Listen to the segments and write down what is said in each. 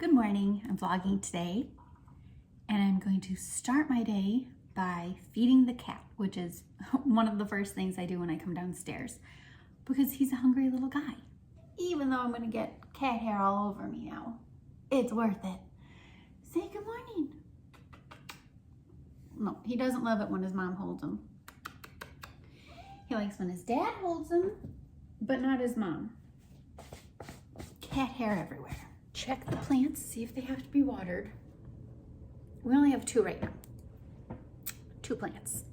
Good morning, I'm vlogging today and I'm going to start my day by feeding the cat, which is one of the first things I do when I come downstairs because he's a hungry little guy. Even though I'm going to get cat hair all over me now, it's worth it. Say good morning. No, he doesn't love it when his mom holds him. He likes when his dad holds him, but not his mom. Cat hair everywhere. Check the plants, see if they have to be watered. We only have two right now. 2 plants.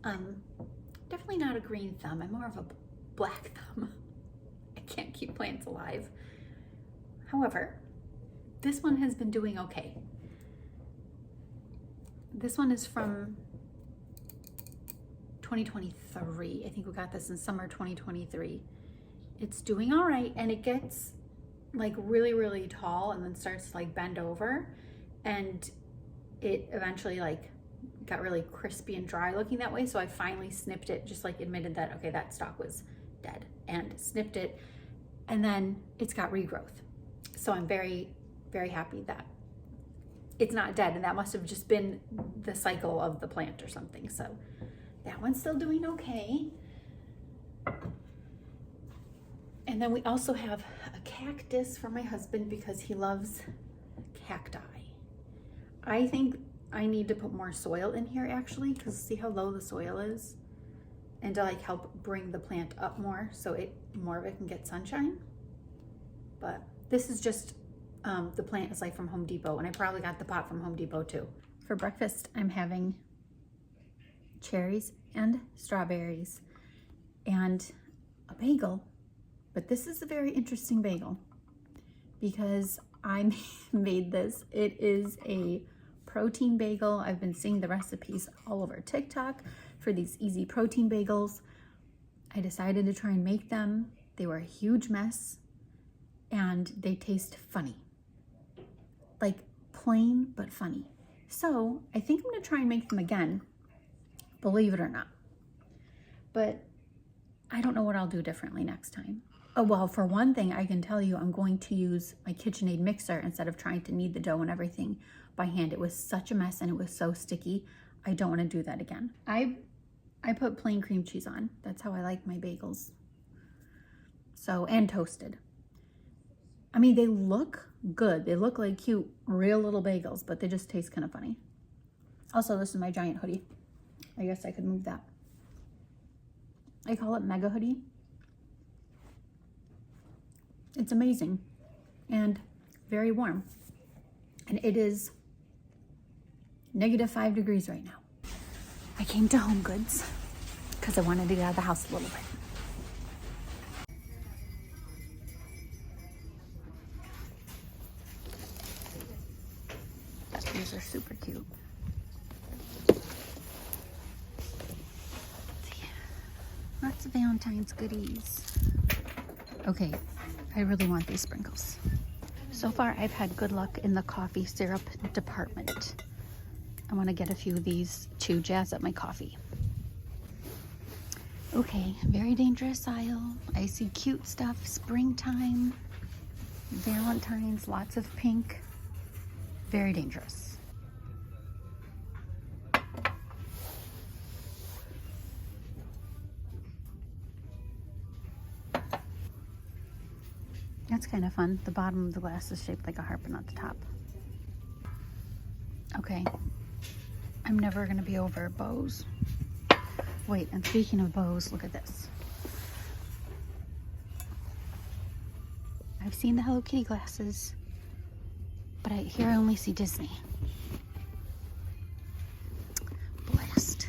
Definitely not a green thumb. I'm more of a black thumb. I can't keep plants alive. However, this one has been doing okay. This one is from 2023. I think we got this in summer 2023. It's doing all right, and it gets like really tall and then starts to like bend over, and it eventually like got really crispy and dry looking that way. So I finally snipped it, just like admitted that, okay, that stalk was dead, and snipped it, and then it's got regrowth. So I'm very happy that it's not dead, and that must have just been the cycle of the plant or something. So that one's still doing okay. And then we also have a cactus for my husband because he loves cacti. I think I need to put more soil in here actually, because see how low the soil is? And to like help bring the plant up more so more of it can get sunshine. But this is just, the plant is like from Home Depot, and I probably got the pot from Home Depot too. For breakfast, I'm having cherries and strawberries and a bagel. But this is a very interesting bagel because I made this. It is a protein bagel. I've been seeing the recipes all over TikTok for these easy protein bagels. I decided to try and make them. They were a huge mess and they taste funny. Like plain but funny. So I think I'm gonna try and make them again, believe it or not. But I don't know what I'll do differently next time. Oh, well, for one thing, I can tell you I'm going to use my KitchenAid mixer instead of trying to knead the dough and everything by hand. It was such a mess and it was so sticky. I don't want to do that again. I put plain cream cheese on. That's how I like my bagels. So, and toasted. I mean, they look good. They look like cute, real little bagels, but they just taste kind of funny. Also, this is my giant hoodie. I guess I could move that. I call it Mega Hoodie. It's amazing and very warm. And it is -5 degrees right now. I came to Home Goods because I wanted to get out of the house a little bit. These are super cute. Lots of Valentine's goodies. Okay, I really want these sprinkles. So far, I've had good luck in the coffee syrup department. I want to get a few of these to jazz up my coffee. Okay, very dangerous aisle. I see cute stuff, springtime, Valentine's, lots of pink. Very dangerous. That's kind of fun. The bottom of the glass is shaped like a heart, but not the top. Okay. I'm never going to be over bows. Wait, and speaking of bows, look at this. I've seen the Hello Kitty glasses, but here I only see Disney. Blast.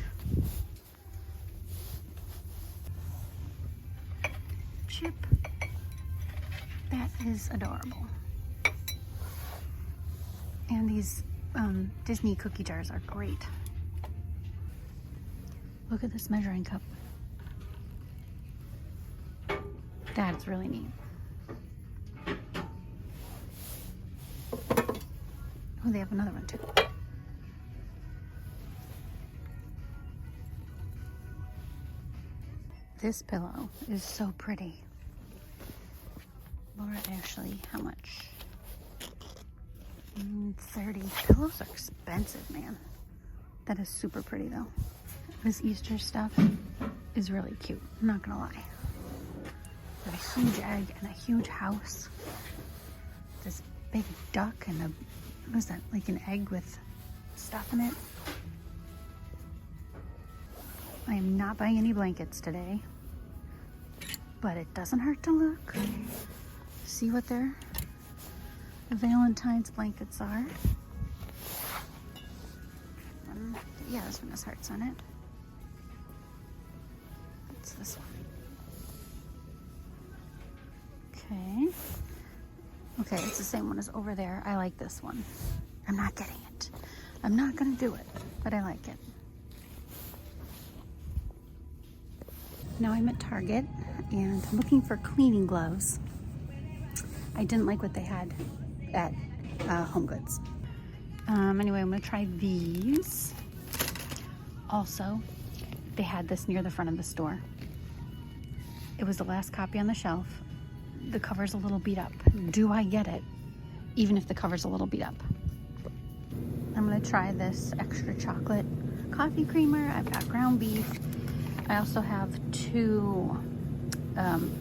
Chip. That is adorable. And these Disney cookie jars are great. Look at this measuring cup. That's really neat. Oh, they have another one too. This pillow is so pretty. Laura Ashley, how much? $130. Pillows are expensive, man. That is super pretty though. This Easter stuff is really cute, I'm not gonna lie. Got a huge egg and a huge house. This big duck and what is that, like an egg with stuff in it? I am not buying any blankets today, but it doesn't hurt to look. See what their Valentine's blankets are. Yeah, this one has hearts on it. What's this one? Okay. Okay, it's the same one as over there. I like this one. I'm not getting it. I'm not gonna do it, but I like it. Now I'm at Target and I'm looking for cleaning gloves. I didn't like what they had at Home Goods. Anyway, I'm gonna try these. Also, they had this near the front of the store. It was the last copy on the shelf. The cover's a little beat up. Do I get it? Even if the cover's a little beat up. I'm gonna try this extra chocolate coffee creamer. I've got ground beef. I also have 2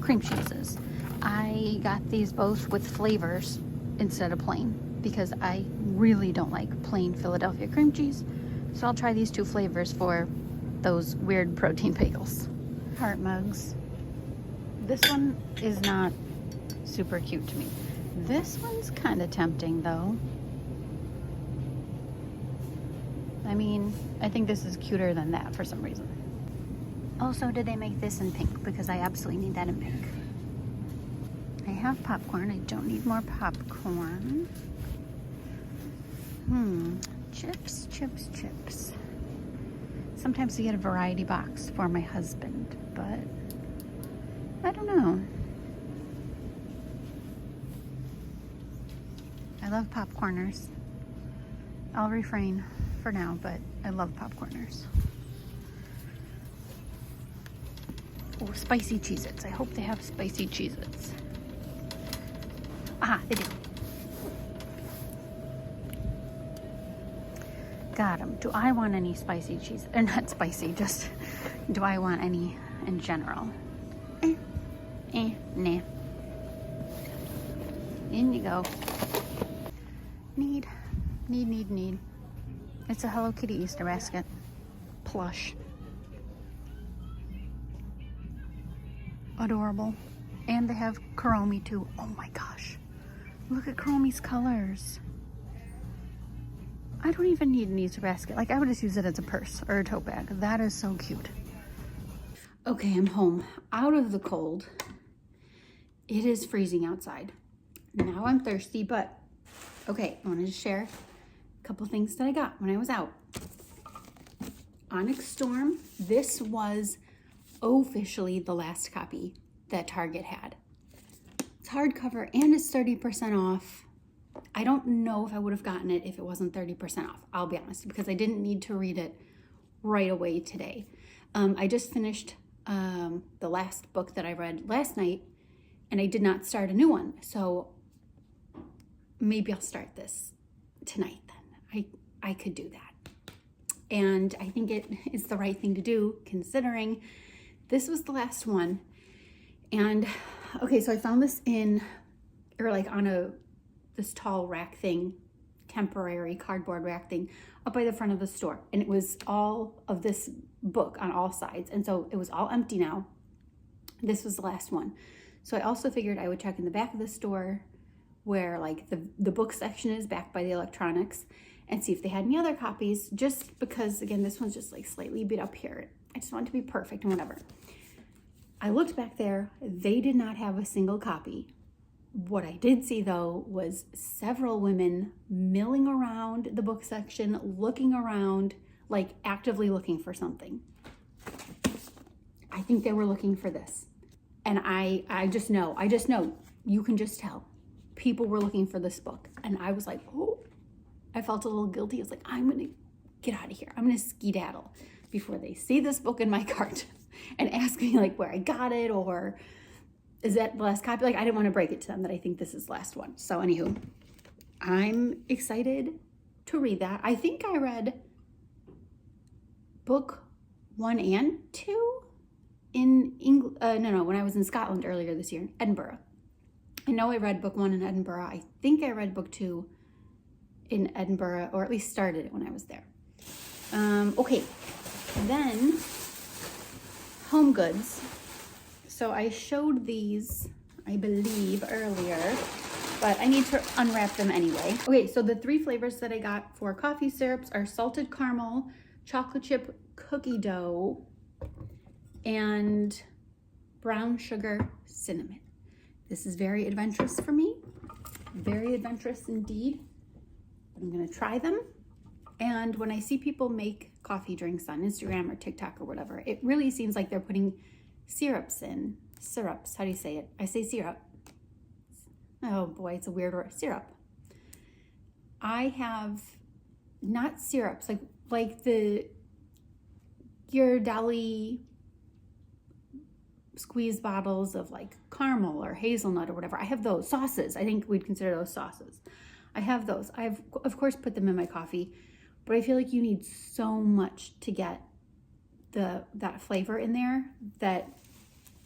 cream cheeses. I got these both with flavors instead of plain because I really don't like plain Philadelphia cream cheese. So I'll try these 2 flavors for those weird protein bagels. Heart mugs. This one is not super cute to me. This one's kind of tempting though. I mean, I think this is cuter than that for some reason. Also, did they make this in pink? Because I absolutely need that in pink. I have popcorn. I don't need more popcorn. Chips, chips, chips. Sometimes I get a variety box for my husband, but I don't know. I love popcorners. I'll refrain for now, but I love popcorners. Oh, spicy Cheez-Its. I hope they have spicy Cheez-Its. Aha, they do. Got them. Do I want any spicy cheese? Or not spicy, just do I want any in general? Nah. In you go. Need. It's a Hello Kitty Easter basket. Plush. Adorable. And they have Kuromi too. Oh my gosh. Look at Kuromi's colors. I don't even need an Easter basket. Like, I would just use it as a purse or a tote bag. That is so cute. Okay, I'm home. Out of the cold. It is freezing outside. Now I'm thirsty, but okay, I wanted to share a couple things that I got when I was out. Onyx Storm. This was officially the last copy that Target had. It's hardcover and it's 30% off. I don't know if I would have gotten it if it wasn't 30% off, I'll be honest, because I didn't need to read it right away today. I just finished the last book that I read last night, and I did not start a new one. So maybe I'll start this tonight then. I could do that. And I think it is the right thing to do, considering this was the last one. And okay, so I found this on this tall rack thing, temporary cardboard rack thing up by the front of the store. And it was all of this book on all sides. And so it was all empty now. This was the last one. So I also figured I would check in the back of the store where like the book section is, back by the electronics, and see if they had any other copies, just because again, this one's just like slightly beat up here. I just want it to be perfect and whatever. I looked back there, they did not have a single copy. What I did see though was several women milling around the book section, looking around, like actively looking for something. I think they were looking for this. And I just know, you can just tell. People were looking for this book. And I was like, oh, I felt a little guilty. I was like, I'm gonna get out of here. I'm gonna skedaddle before they see this book in my cart and ask me like where I got it, or is that the last copy? Like, I didn't want to break it to them that I think this is the last one. So anywho, I'm excited to read that. I think I read book 1 and 2 in England. No, when I was in Scotland earlier this year, in Edinburgh. I know I read book 1 in Edinburgh. I think I read book 2 in Edinburgh, or at least started it when I was there. Okay, then home goods. So I showed these, I believe, earlier, but I need to unwrap them anyway. Okay, so the 3 flavors that I got for coffee syrups are salted caramel, chocolate chip cookie dough, and brown sugar cinnamon. This is very adventurous for me, very adventurous indeed. But I'm gonna try them. And when I see people make coffee drinks on Instagram or TikTok or whatever, it really seems like they're putting syrups in. Syrups, how do you say it? I say syrup. Oh boy, it's a weird word, syrup. I have not syrups, like the Ghirardelli squeeze bottles of like caramel or hazelnut or whatever. I have those sauces. I think we'd consider those sauces. I have those. I've of course put them in my coffee, but I feel like you need so much to get that flavor in there that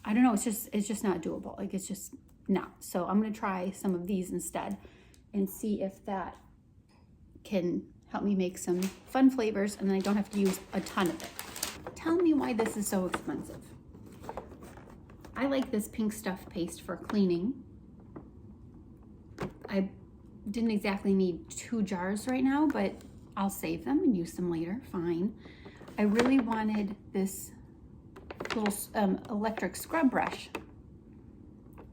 I don't know, it's just not doable. Like it's just not. So I'm gonna try some of these instead and see if that can help me make some fun flavors and then I don't have to use a ton of it. Tell me why this is so expensive. I like this pink stuff paste for cleaning. I didn't exactly need 2 jars right now, but I'll save them and use them later, fine. I really wanted this little electric scrub brush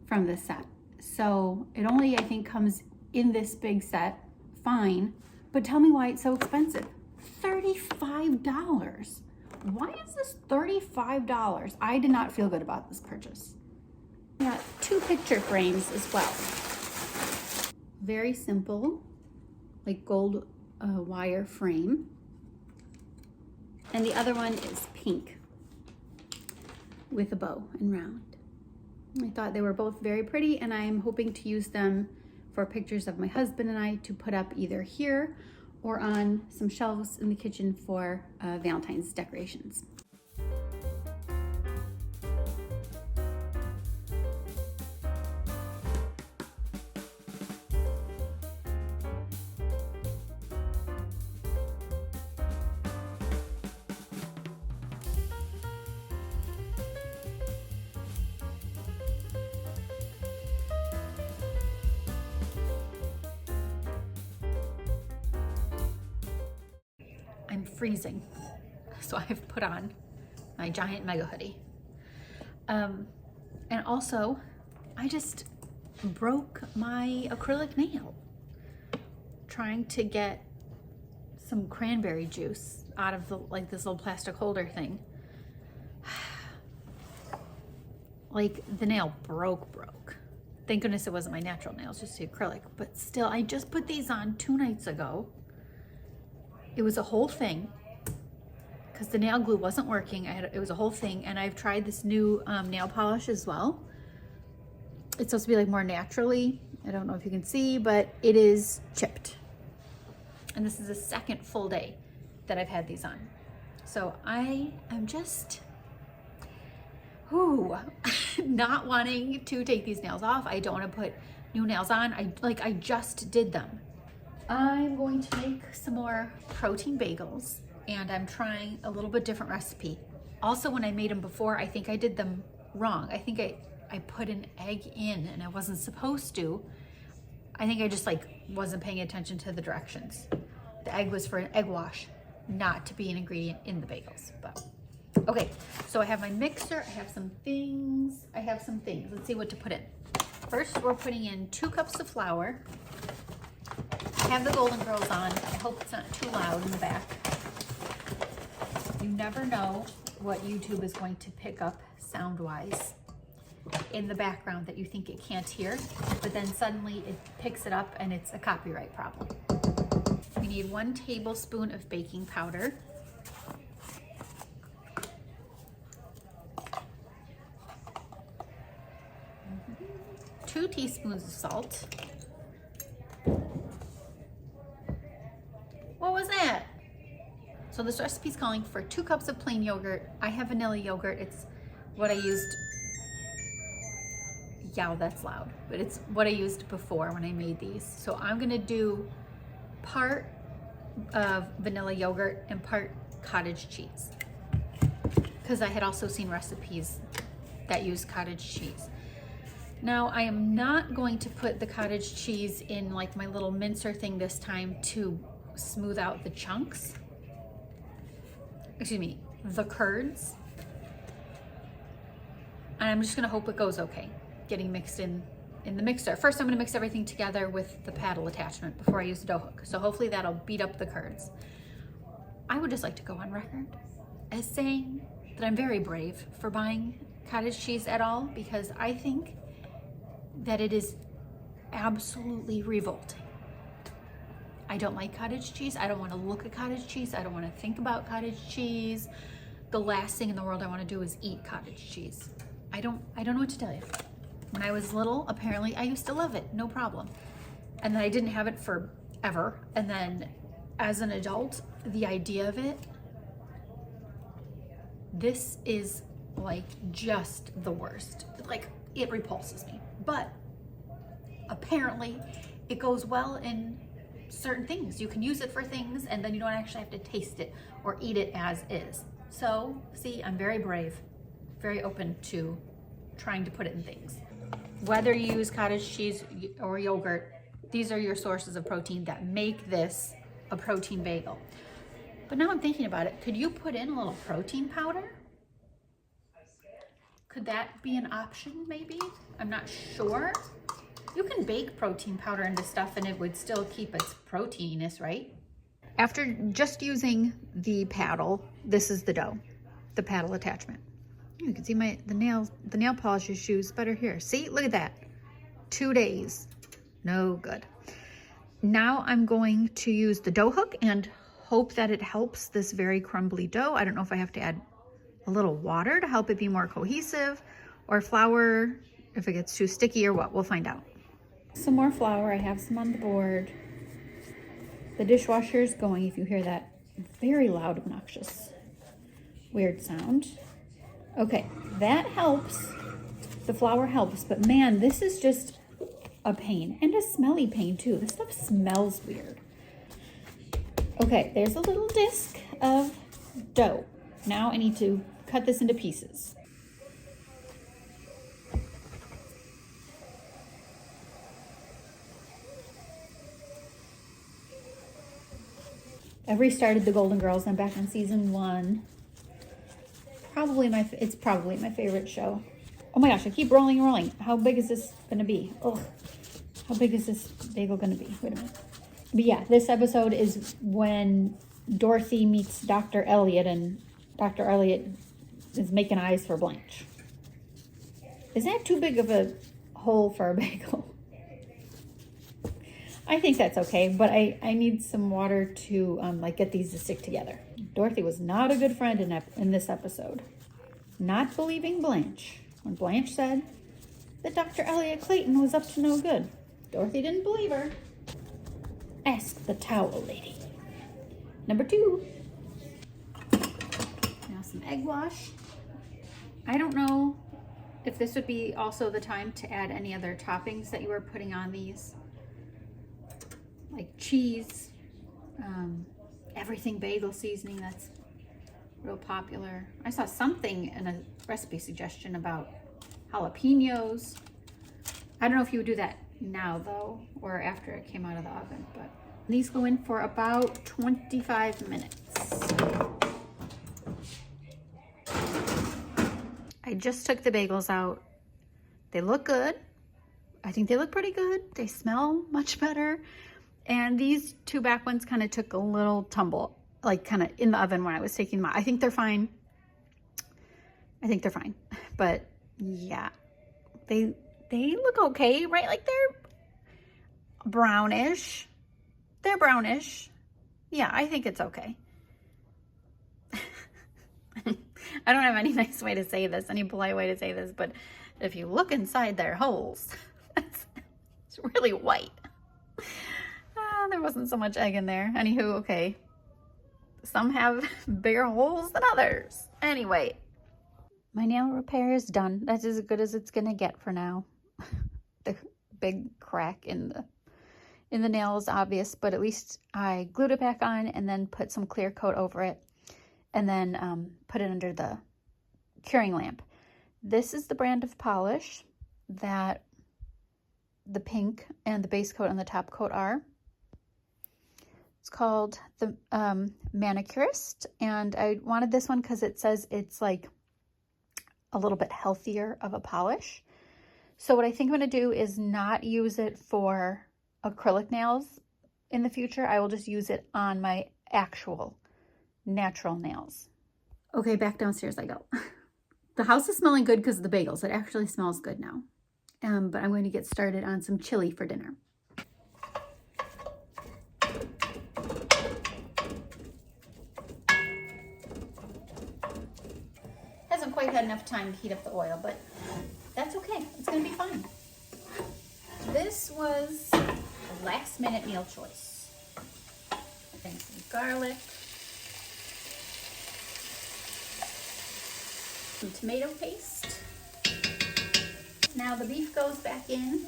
from this set. So it only, I think, comes in this big set, fine, but tell me why it's so expensive. $35. Why is this $35? I did not feel good about this purchase. I got 2 picture frames as well. Very simple, like gold wire frame. And the other one is pink with a bow and round. I thought they were both very pretty and I'm hoping to use them for pictures of my husband and I to put up either here or on some shelves in the kitchen for Valentine's decorations. I'm freezing, so I've put on my giant mega hoodie. And also, I just broke my acrylic nail trying to get some cranberry juice out of this little plastic holder thing. Like the nail broke. Thank goodness it wasn't my natural nails, just the acrylic. But still, I just put these on 2 nights ago. It was a whole thing because the nail glue wasn't working. It was a whole thing, and I've tried this new nail polish as well. It's supposed to be like more naturally. I don't know if you can see, but it is chipped. And this is the 2nd full day that I've had these on. So I am just, not wanting to take these nails off. I don't want to put new nails on. I just did them. I'm going to make some more protein bagels and I'm trying a little bit different recipe. Also, when I made them before, I think I did them wrong. I think I put an egg in and I wasn't supposed to. I think I just wasn't paying attention to the directions. The egg was for an egg wash, not to be an ingredient in the bagels. But okay, so I have my mixer, I have some things. Let's see what to put in. First, we're putting in 2 cups of flour. I have the Golden Girls on. I hope it's not too loud in the back. You never know what YouTube is going to pick up sound-wise in the background that you think it can't hear, but then suddenly it picks it up and it's a copyright problem. We need 1 tablespoon of baking powder. 2 teaspoons of salt. So this recipe is calling for 2 cups of plain yogurt. I have vanilla yogurt. It's what I used. Yeah, that's loud, but it's what I used before when I made these. So I'm gonna do part of vanilla yogurt and part cottage cheese, because I had also seen recipes that use cottage cheese. Now I am not going to put the cottage cheese in like my little mincer thing this time to smooth out the chunks. Excuse me, the curds. And I'm just gonna hope it goes okay, getting mixed in the mixer. First, I'm gonna mix everything together with the paddle attachment before I use the dough hook. So hopefully that'll beat up the curds. I would just like to go on record as saying that I'm very brave for buying cottage cheese at all, because I think that it is absolutely revolting. I don't like cottage cheese. I don't want to look at cottage cheese. I don't want to think about cottage cheese. The last thing in the world I want to do is eat cottage cheese. I don't know what to tell you. When I was little, apparently I used to love it, no problem. And then I didn't have it forever. And then as an adult, the idea of it, this is like just the worst. Like, it repulses me. But apparently it goes well in certain things. You can use it for things, and then you don't actually have to taste it or eat it as is. So see, I'm very brave, very open to trying to put it in things. Whether you use cottage cheese or yogurt, these are your sources of protein that make this a protein bagel. But now I'm thinking about it, could you put in a little protein powder? Could that be an option maybe? I'm not sure. You can bake protein powder into stuff and it would still keep its proteininess, right? After just using the paddle, this is the dough, the paddle attachment. You can see the nail polish shoes better here. See, look at that. 2 days, no good. Now I'm going to use the dough hook and hope that it helps this very crumbly dough. I don't know if I have to add a little water to help it be more cohesive, or flour if it gets too sticky, or what, we'll find out. Some more flour, I have some on the board. The dishwasher is going, if you hear that very loud, obnoxious, weird sound. Okay, that helps. The flour helps, but man, this is just a pain, and a smelly pain too. This stuff smells weird. Okay, there's a little disc of dough. Now I need to cut this into pieces. I've restarted The Golden Girls. I'm back on season 1. It's probably my favorite show. Oh my gosh, I keep rolling and rolling. How big is this gonna be? Ugh. How big is this bagel gonna be? Wait a minute. But yeah, this episode is when Dorothy meets Dr. Elliot, and Dr. Elliot is making eyes for Blanche. Is that too big of a hole for a bagel? I think that's okay, but I need some water to like get these to stick together. Dorothy was not a good friend in this episode. Not believing Blanche. When Blanche said that Dr. Elliot Clayton was up to no good, Dorothy didn't believe her. Ask the towel lady. Number 2. Now some egg wash. I don't know if this would be also the time to add any other toppings that you were putting on these. Like cheese, everything bagel seasoning, that's real popular. I saw something in a recipe suggestion about jalapenos. I don't know if you would do that now though, or after it came out of the oven, but these go in for about 25 minutes. I just took the bagels out. They look good. I think they look pretty good. They smell much better. And these 2 back ones kind of took a little tumble, like kind of in the oven when I was taking them out. I think they're fine. But yeah, they look okay, right? Like they're brownish. Yeah, I think it's okay. I don't have any nice way to say this, any polite way to say this, but if you look inside their holes, it's really white. There wasn't so much egg in there. Anywho, okay. Some have bigger holes than others. Anyway, my nail repair is done. That's as good as it's gonna get for now. The big crack in the nail is obvious, but at least I glued it back on and then put some clear coat over it and then put it under the curing lamp. This is the brand of polish that the pink and the base coat and the top coat are. It's called the Manicurist, and I wanted this one because it says it's like a little bit healthier of a polish. So what I think I'm going to do is not use it for acrylic nails in the future. I will just use it on my actual natural nails. Okay, back downstairs I go. The house is smelling good because of the bagels. It actually smells good now. But I'm going to get started on some chili for dinner. Hasn't quite had enough time to heat up the oil, but that's okay. It's going to be fine. This was a last minute meal choice. And some garlic. Some tomato paste. Now the beef goes back in.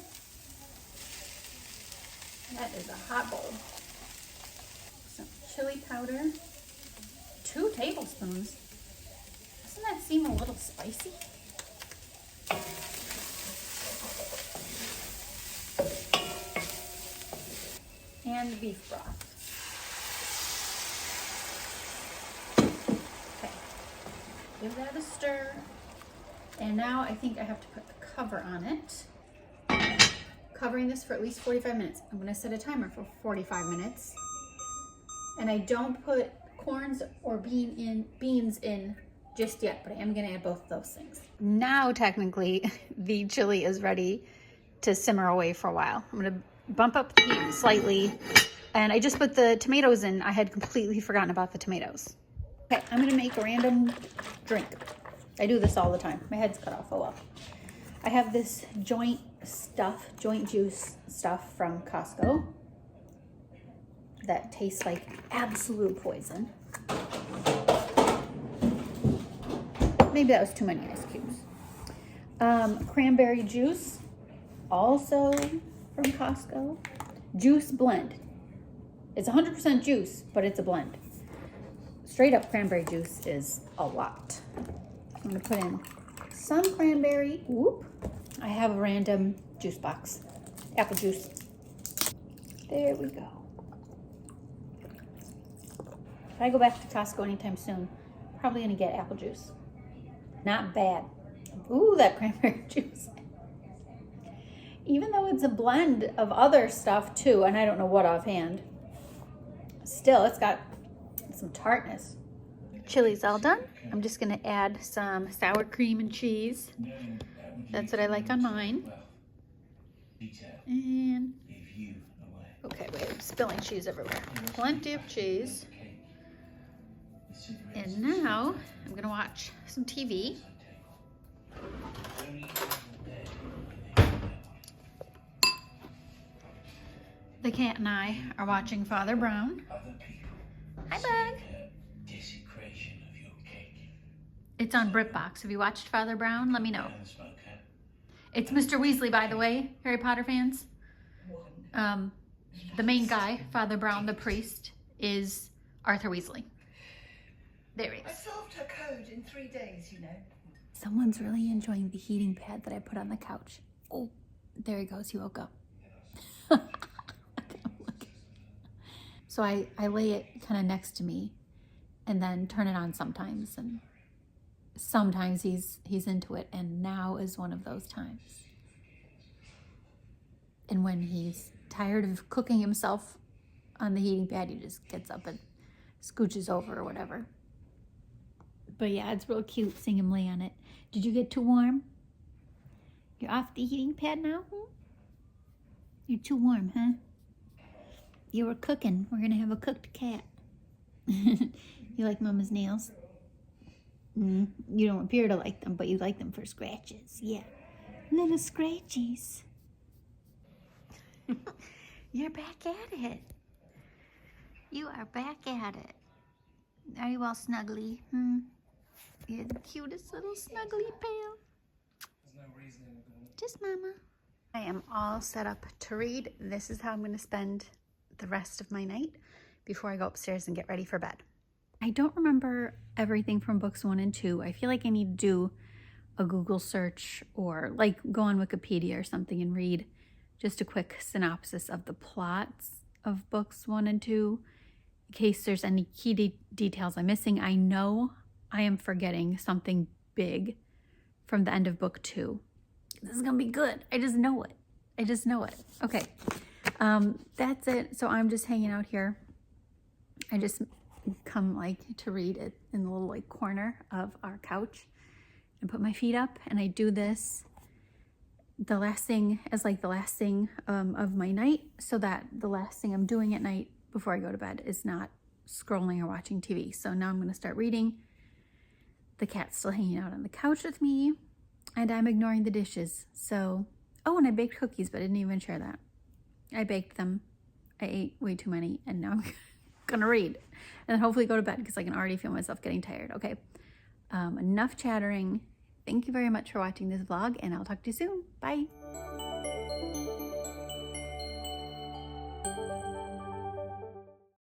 That is a hot bowl. Some chili powder. 2 tablespoons. Doesn't that seem a little spicy? And the beef broth. Okay. Give that a stir. And now I think I have to put the cover on it. Covering this for at least 45 minutes. I'm going to set a timer for 45 minutes. And I don't put corns or beans in just yet, but I am going to add both of those things. Now, technically, the chili is ready to simmer away for a while. I'm going to bump up the heat slightly. And I just put the tomatoes in. I had completely forgotten about the tomatoes. Okay, I'm going to make a random drink. I do this all the time. My head's cut off. Oh well. I have this joint juice stuff from Costco that tastes like absolute poison. Maybe that was too many ice cubes. Cranberry juice, also from Costco. Juice blend. It's 100% juice, but it's a blend. Straight up cranberry juice is a lot. I'm gonna put in some cranberry. Whoop. I have a random juice box. Apple juice. There we go. If I go back to Costco anytime soon, probably gonna get apple juice. Not bad. Ooh, that cranberry juice. Even though it's a blend of other stuff too, and I don't know what offhand, still it's got some tartness. Chili's all done. I'm just gonna add some sour cream and cheese. That's what I like on mine. And, okay, wait, I'm spilling cheese everywhere. Plenty of cheese. And now I'm gonna watch some TV. The cat and I are watching Father Brown. Hi, Bug. It's on BritBox. Have you watched Father Brown? Let me know. It's Mr. Weasley, by the way, Harry Potter fans. The main guy, Father Brown, the priest, is Arthur Weasley. There he is. I solved her code in 3 days, you know. Someone's really enjoying the heating pad that I put on the couch. Oh, there he goes. He woke up. So I lay it kind of next to me and then turn it on sometimes. And sometimes he's into it. And now is one of those times. And when he's tired of cooking himself on the heating pad, he just gets up and scooches over or whatever. But yeah, it's real cute seeing him lay on it. Did you get too warm? You're off the heating pad now? You're too warm, huh? You were cooking. We're gonna have a cooked cat. You like Mama's nails? You don't appear to like them, but you like them for scratches. Yeah. Little scratchies. You're back at it. You are back at it. Are you all snuggly? You're the cutest little snuggly pal. There's no reason in doing it. Just mama. I am all set up to read. This is how I'm going to spend the rest of my night before I go upstairs and get ready for bed. I don't remember everything from books 1 and 2. I feel like I need to do a Google search or like go on Wikipedia or something and read just a quick synopsis of the plots of books 1 and 2 in case there's any key details I'm missing. I know I am forgetting something big from the end of book 2. This is gonna be good. I just know it. I just know it. Okay, that's it. So I'm just hanging out here. I just come like to read it in the little like corner of our couch and put my feet up, and I do this the last thing of my night, so that the last thing I'm doing at night before I go to bed is not scrolling or watching TV. So now I'm going to start reading. The cat's still hanging out on the couch with me, and I'm ignoring the dishes. So, oh, and I baked cookies, but I didn't even share that. I baked them. I ate way too many, and now I'm gonna read and then hopefully go to bed because I can already feel myself getting tired. Okay, enough chattering. Thank you very much for watching this vlog, and I'll talk to you soon. Bye.